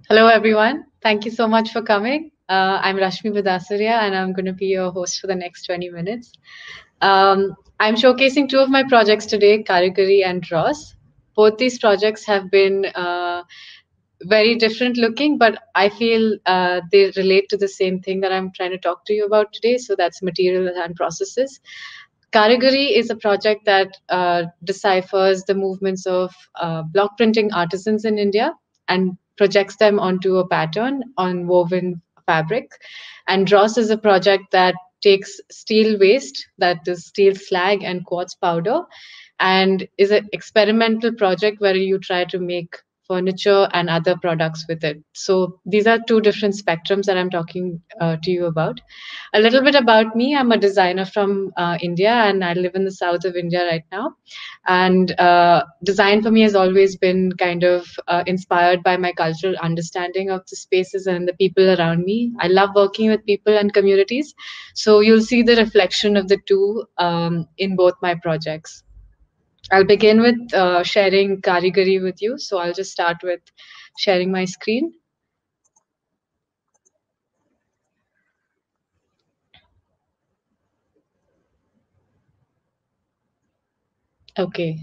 Hello, everyone. Thank you so much for coming. I'm Rashmi Bidasaria, and I'm going to be your host for the next 20 minutes. I'm showcasing two of my projects today, Kaagari and Dross. Both these projects have been very different looking, but I feel they relate to the same thing that I'm trying to talk to you about today. So that's material and processes. Kaagari is a project that deciphers the movements of block printing artisans in India and projects them onto a pattern on woven fabric. And Dross is a project that takes steel waste, that is steel slag and quartz powder, and is an experimental project where you try to make furniture and other products with it. So these are two different spectrums that I'm talking to you about. A little bit about me. I'm a designer from India, and I live in the south of India right now. And design for me has always been kind of inspired by my cultural understanding of the spaces and the people around me. I love working with people and communities. So you'll see the reflection of the two in both my projects. I'll begin with sharing Karigari with you. So I'll just start with sharing my screen. Okay.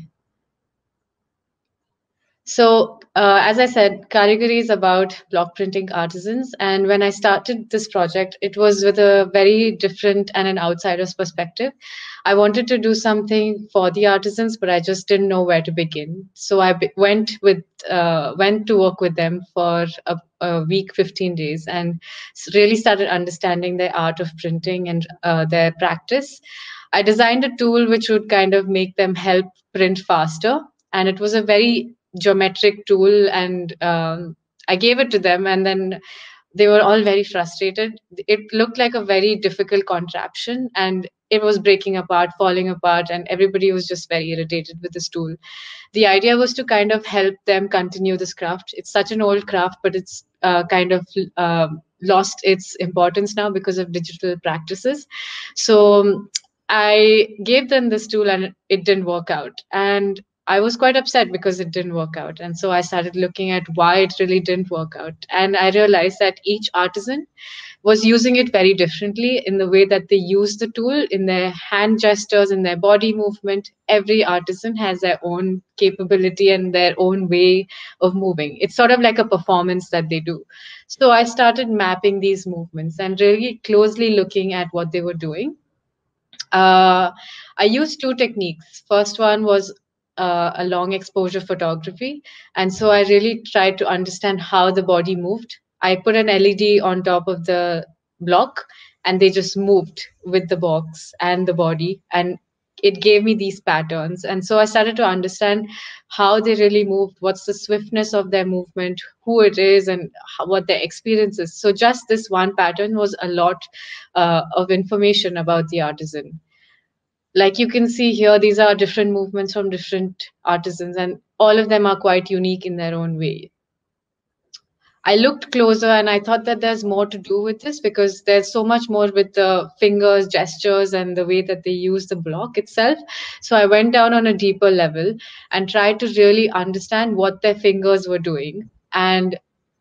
So, as I said, Karigari is about block printing artisans. And when I started this project, it was with a very different and an outsider's perspective. I wanted to do something for the artisans, but I just didn't know where to begin. So went to work with them for a week, 15 days, and really started understanding their art of printing and their practice. I designed a tool which would kind of make them help print faster, and it was a very geometric tool. And I gave it to them, and then they were all very frustrated. It looked like a very difficult contraption, and it was breaking apart, falling apart, and everybody was just very irritated with this tool. The idea was to kind of help them continue this craft. It's such an old craft, but it's kind of lost its importance now because of digital practices. So I gave them this tool, and it didn't work out. And I was quite upset because it didn't work out. And so I started looking at why it really didn't work out. And I realized that each artisan was using it very differently in the way that they use the tool, in their hand gestures, in their body movement. Every artisan has their own capability and their own way of moving. It's sort of like a performance that they do. So I started mapping these movements and really closely looking at what they were doing. uh, I used two techniques. First one was a long exposure photography. And so I really tried to understand how the body moved. I put an LED on top of the block, and they just moved with the box and the body. And it gave me these patterns. And so I started to understand how they really moved, what's the swiftness of their movement, who it is, and what their experience is. So just this one pattern was a lot of information about the artisan. Like you can see here, these are different movements from different artisans, and all of them are quite unique in their own way. I looked closer and I thought that there's more to do with this, because there's so much more with the fingers, gestures, and the way that they use the block itself. So I went down on a deeper level and tried to really understand what their fingers were doing. And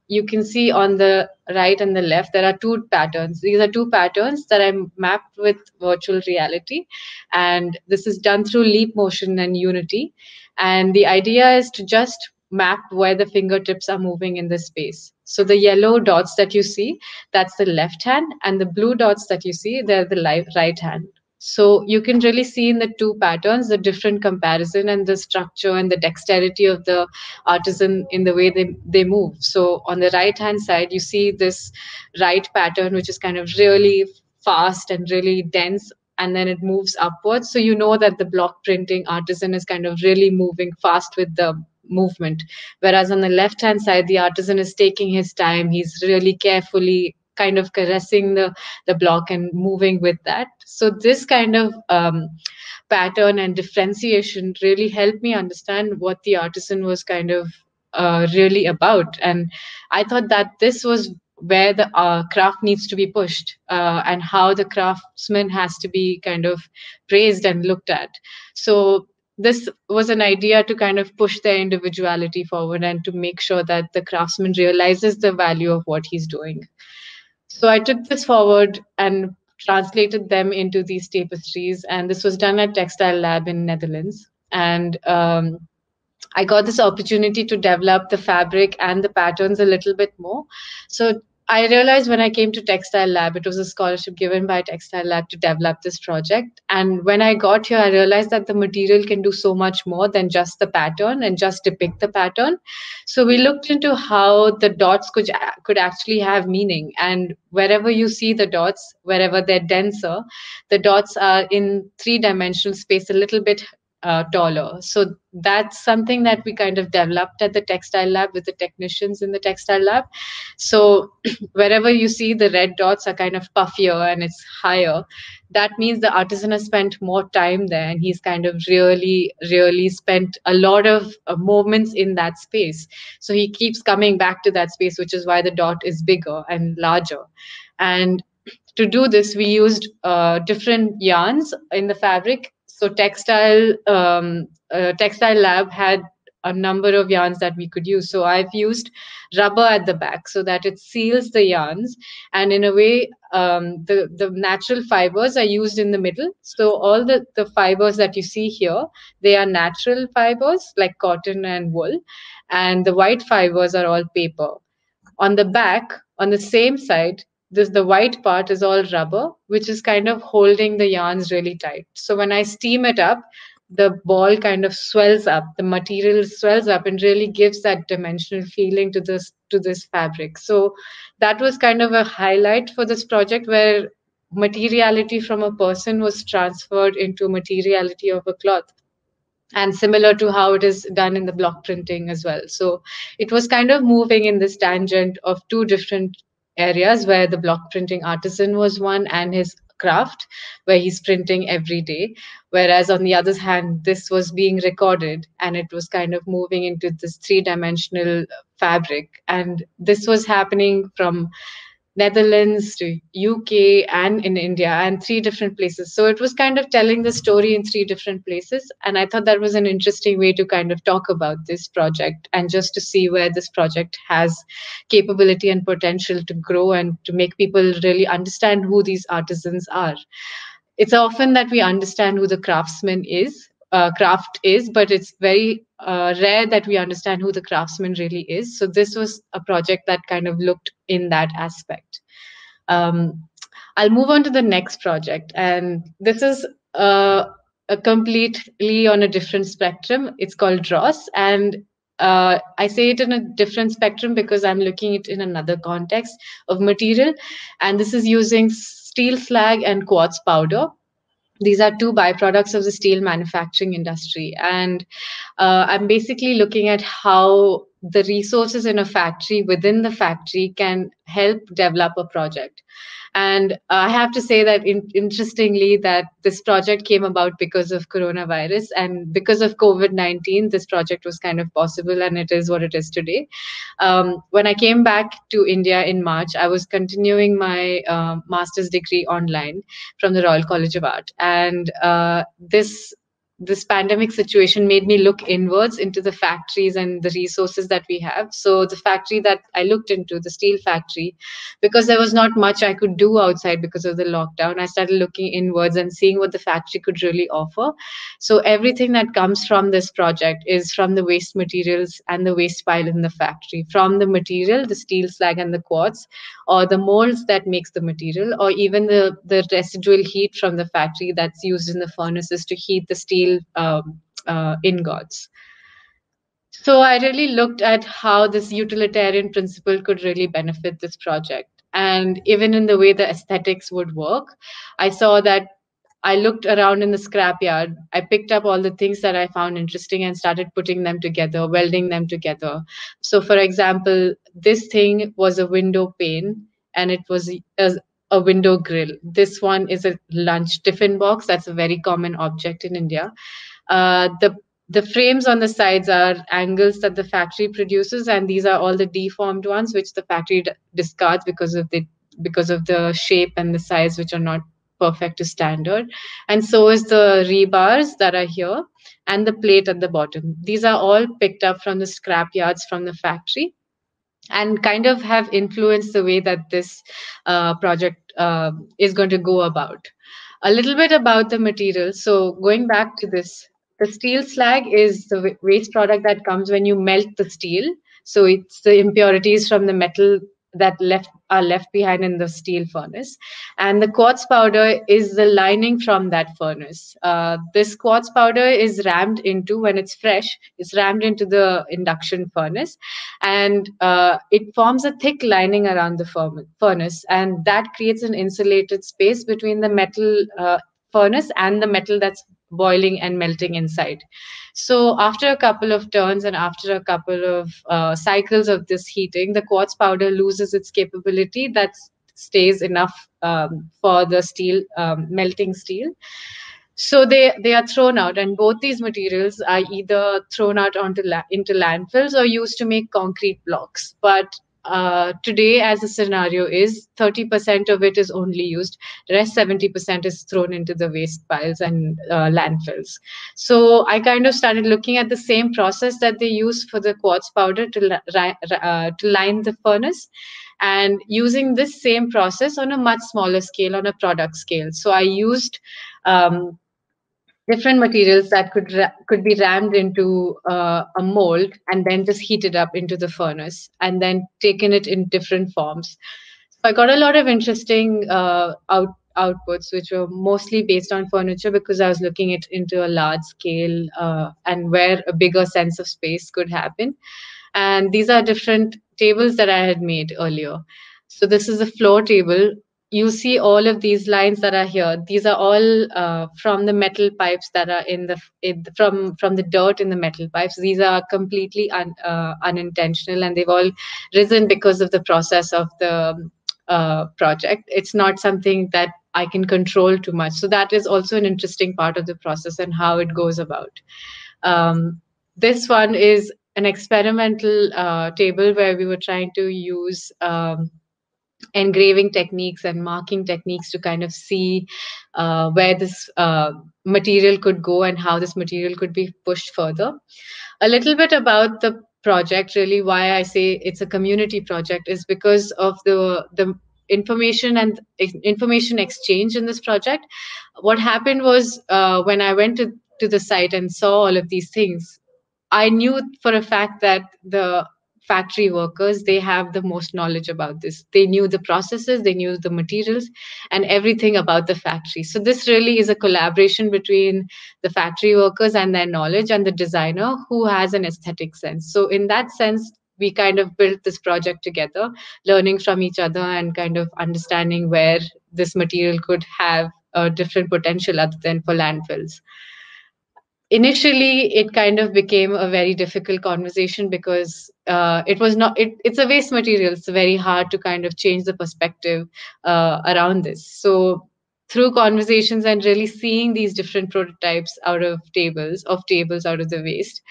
you can see on the right and the left, there are two patterns. These are two patterns that I mapped with virtual reality. And this is done through leap motion and Unity. And the idea is to just map where the fingertips are moving in the space. So the yellow dots that you see, that's the left hand, and the blue dots that you see, they're the right hand. So you can really see in the two patterns the different comparison and the structure and the dexterity of the artisan in the way they move. So on the right hand side, you see this right pattern, which is kind of really fast and really dense, and then it moves upwards. So you know that the block printing artisan is kind of really moving fast with the movement. Whereas on the left hand side, the artisan is taking his time. He's really carefully kind of caressing the block and moving with that. So this kind of pattern and differentiation really helped me understand what the artisan was kind of really about. And I thought that this was where the craft needs to be pushed, and how the craftsman has to be kind of praised and looked at. So this was an idea to kind of push their individuality forward and to make sure that the craftsman realizes the value of what he's doing. So I took this forward and translated them into these tapestries, and this was done at Textile Lab in Netherlands. And I got this opportunity to develop the fabric and the patterns a little bit more. So I realized when I came to Textile Lab, it was a scholarship given by Textile Lab to develop this project. And when I got here, I realized that the material can do so much more than just the pattern and just depict the pattern. So we looked into how the dots could actually have meaning. And wherever you see the dots, wherever they're denser, the dots are in three-dimensional space a little bit taller. So that's something that we kind of developed at the textile lab with the technicians in the textile lab. So wherever you see the red dots are kind of puffier and it's higher, that means the artisan has spent more time there and he's kind of really spent a lot of moments in that space. So he keeps coming back to that space, which is why the dot is bigger and larger. And to do this, we used different yarns in the fabric. So textile lab had a number of yarns that we could use. So I've used rubber at the back so that it seals the yarns, and in a way, the natural fibers are used in the middle. So all the fibers that you see here, they are natural fibers like cotton and wool, and the white fibers are all paper. On the back, on the same side, the white part is all rubber, which is kind of holding the yarns really tight. So when I steam it up, the ball kind of swells up, the material swells up and really gives that dimensional feeling to this fabric. So that was kind of a highlight for this project, where materiality from a person was transferred into materiality of a cloth, and similar to how it is done in the block printing as well. So it was kind of moving in this tangent of two different areas, where the block printing artisan was one and his craft, where he's printing every day. Whereas on the other hand, this was being recorded and it was kind of moving into this three-dimensional fabric. And this was happening from Netherlands to UK and in India, and three different places. So it was kind of telling the story in three different places. And I thought that was an interesting way to kind of talk about this project and just to see where this project has capability and potential to grow and to make people really understand who these artisans are. It's often that we understand who the craft is, but it's very rare that we understand who the craftsman really is. So this was a project that kind of looked in that aspect. Um, I'll move on to the next project, and this is a completely on a different spectrum. It's called Dross, and I say it in a different spectrum because I'm looking at it in another context of material, and this is using steel slag and quartz powder. These are two byproducts of the steel manufacturing industry. And I'm basically looking at how the resources in a factory within the factory can help develop a project. And I have to say that interestingly, that this project came about because of coronavirus, and because of COVID-19, this project was kind of possible, and it is what it is today. When I came back to India in March, I was continuing my master's degree online from the Royal College of Art, and this pandemic situation made me look inwards into the factories and the resources that we have. So the factory that I looked into, the steel factory, because there was not much I could do outside because of the lockdown, I started looking inwards and seeing what the factory could really offer. So everything that comes from this project is from the waste materials and the waste pile in the factory, from the material, the steel slag and the quartz, or the molds that makes the material, or even the residual heat from the factory that's used in the furnaces to heat the steel ingots. So I really looked at how this utilitarian principle could really benefit this project. And even in the way the aesthetics would work, I saw that I looked around in the scrapyard. I picked up all the things that I found interesting and started putting them together, welding them together. So, for example, this thing was a window pane and it was a window grill. This one is a lunch tiffin box. That's a very common object in India. The frames on the sides are angles that the factory produces, and these are all the deformed ones which the factory discards because of the shape and the size which are not perfect to standard. And so is the rebars that are here and the plate at the bottom. These are all picked up from the scrap yards from the factory and kind of have influenced the way that this project is going to go about. A little bit about the material. So going back to this, the steel slag is the waste product that comes when you melt the steel. So it's the impurities from the metal that are left behind in the steel furnace, and the quartz powder is the lining from that furnace. This quartz powder is rammed into, when it's fresh, it's rammed into the induction furnace, and it forms a thick lining around the furnace, and that creates an insulated space between the metal furnace and the metal that's boiling and melting inside. So after a couple of turns and after a couple of cycles of this heating, the quartz powder loses its capability that stays enough for the steel, melting steel. So they are thrown out, and both these materials are either thrown out into landfills or used to make concrete blocks. But today, as the scenario is, 30% of it is only used. The rest 70% is thrown into the waste piles and landfills. So I kind of started looking at the same process that they use for the quartz powder to line the furnace, and using this same process on a much smaller scale, on a product scale. So I used different materials that could be rammed into a mold and then just heated up into the furnace and then taken it in different forms. So I got a lot of interesting outputs, which were mostly based on furniture because I was looking at into a large scale and where a bigger sense of space could happen. And these are different tables that I had made earlier. So this is a floor table. You see all of these lines that are here. These are all from the metal pipes that are from the dirt in the metal pipes. These are completely unintentional, and they've all risen because of the process of the project. It's not something that I can control too much. So that is also an interesting part of the process and how it goes about. This one is an experimental table where we were trying to use engraving techniques and marking techniques to kind of see where this material could go and how this material could be pushed further. A little bit about the project, really, why I say it's a community project is because of the information and information exchange in this project. What happened was when I went to the site and saw all of these things, I knew for a fact that the factory workers, they have the most knowledge about this. They knew the processes, they knew the materials, and everything about the factory. So this really is a collaboration between the factory workers and their knowledge and the designer who has an aesthetic sense. So in that sense, we kind of built this project together, learning from each other and kind of understanding where this material could have a different potential other than for landfills. Initially it kind of became a very difficult conversation because it was not it's a waste material. It's very hard to kind of change the perspective around this. So through conversations and really seeing these different prototypes of tables out of the waste,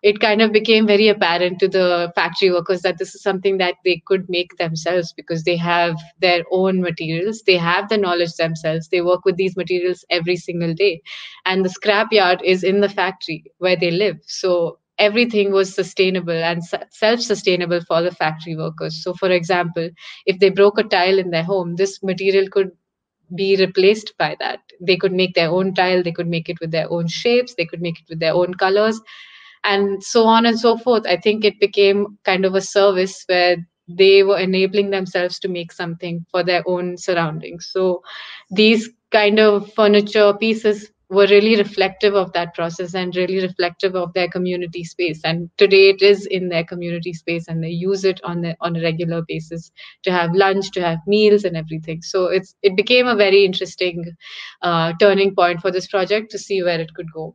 it kind of became very apparent to the factory workers that this is something that they could make themselves because they have their own materials, they have the knowledge themselves, they work with these materials every single day, and the scrap yard is in the factory where they live. So everything was sustainable and self-sustainable for the factory workers. So for example, if they broke a tile in their home, this material could be replaced by that. They could make their own tile, they could make it with their own shapes, they could make it with their own colors, and so on and so forth. I think it became kind of a service where they were enabling themselves to make something for their own surroundings. So these kind of furniture pieces were really reflective of that process and really reflective of their community space. And today it is in their community space, and they use it on a regular basis to have lunch, to have meals, and everything. So it became a very interesting turning point for this project to see where it could go.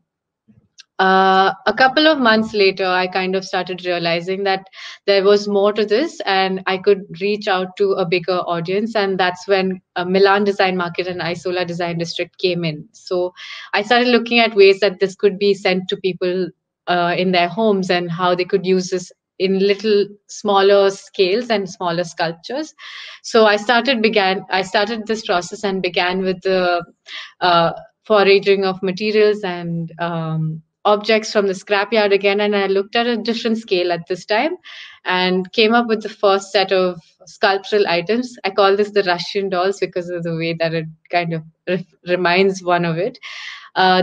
A couple of months later, I kind of started realizing that there was more to this and I could reach out to a bigger audience. And that's when Milan Design Market and Isola.design District came in. So I started looking at ways that this could be sent to people in their homes and how they could use this in little smaller scales and smaller sculptures. So I started this process and began with the uh, foraging of materials and objects from the scrapyard again, and I looked at a different scale at this time and came up with the first set of sculptural items. I call this the Russian dolls because of the way that it kind of reminds one of it.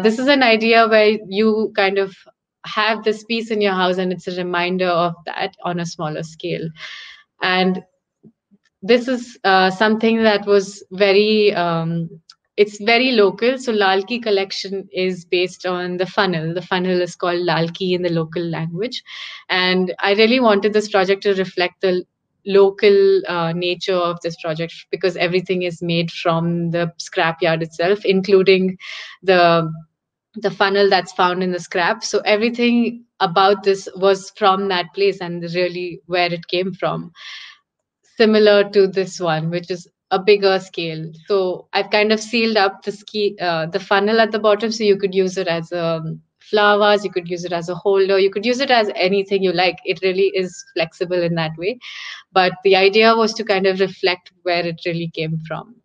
This is an idea where you kind of have this piece in your house and it's a reminder of that on a smaller scale. And this is something that was very it's very local. So Lalki collection is based on the funnel. The funnel is called Lalki in the local language, and I really wanted this project to reflect the local nature of this project because everything is made from the scrapyard itself, including the the funnel that's found in the scrap. So everything about this was from that place and really where it came from, similar to this one, which is a bigger scale. So I've kind of sealed up the funnel at the bottom, so you could use it as a flowers, you could use it as a holder, you could use it as anything you like. It really is flexible in that way. But the idea was to kind of reflect where it really came from.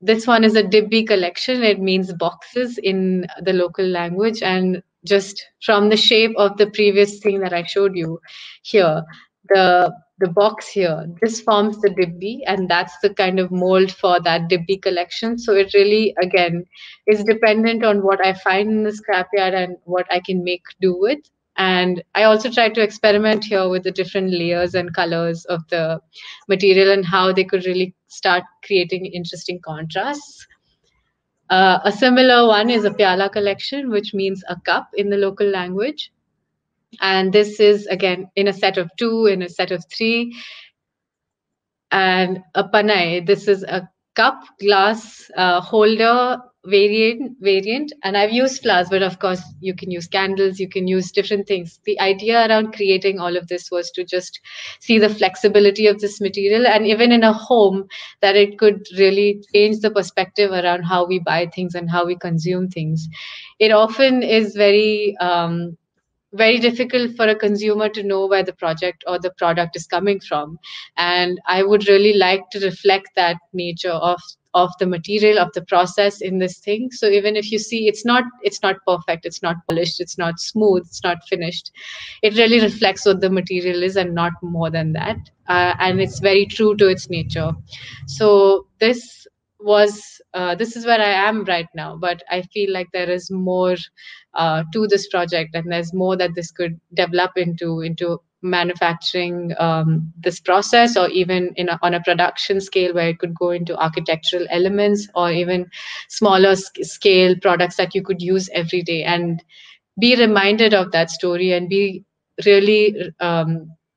This one is a Dibbi collection. It means boxes in the local language. And just from the shape of the previous thing that I showed you here, the box here, this forms the Dibbi, and that's the kind of mold for that Dibbi collection. So it really, again, is dependent on what I find in the scrapyard and what I can make do with. And I also try to experiment here with the different layers and colors of the material and how they could really start creating interesting contrasts. A similar one is a pyala collection, which means a cup in the local language. And this is again in a set of two, in a set of three. And a panai, this is a cup glass holder variant, and I've used flowers, but of course you can use candles, you can use different things. The idea around creating all of this was to just see the flexibility of this material, and even in a home, that it could really change the perspective around how we buy things and how we consume things. It often is very difficult for a consumer to know where the project or the product is coming from, and I would really like to reflect that nature of the material, of the process in this thing. So even if you see it's not perfect, it's not polished, it's not smooth, it's not finished, it really reflects what the material is and not more than that. And it's very true to its nature. So this is where I am right now, but I feel like there is more to this project, and there's more that this could develop into manufacturing this process, or even on a production scale where it could go into architectural elements, or even smaller scale products that you could use every day and be reminded of that story and be really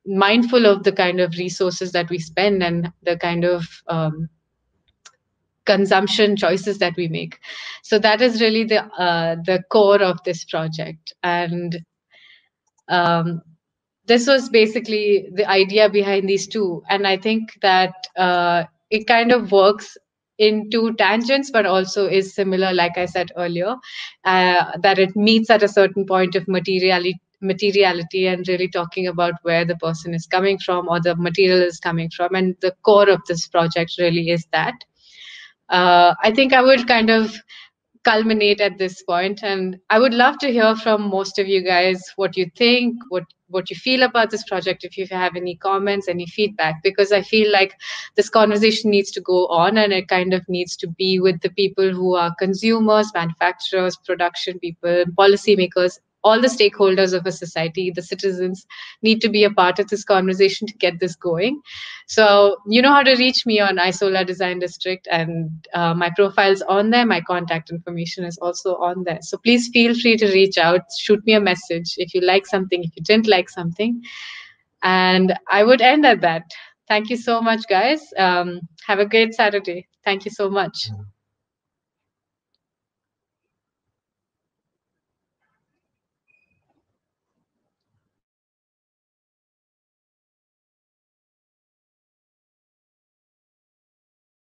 mindful of the kind of resources that we spend and the kind of consumption choices that we make. So that is really the core of this project. And um, this was basically the idea behind these two. And I think that it kind of works in two tangents, but also is similar, like I said earlier, that it meets at a certain point of materiality and really talking about where the person is coming from or the material is coming from. And the core of this project really is that. I think I would kind of culminate at this point, and I would love to hear from most of you guys what you think, what you feel about this project, if you have any comments, any feedback, because I feel like this conversation needs to go on, and it kind of needs to be with the people who are consumers, manufacturers, production people, policymakers, all the stakeholders of a society. The citizens need to be a part of this conversation to get this going. So you know how to reach me on Isola.design District, and my profile's on there. My contact information is also on there. So please feel free to reach out, shoot me a message if you like something, if you didn't like something. And I would end at that. Thank you so much, guys. Have a great Saturday. Thank you so much.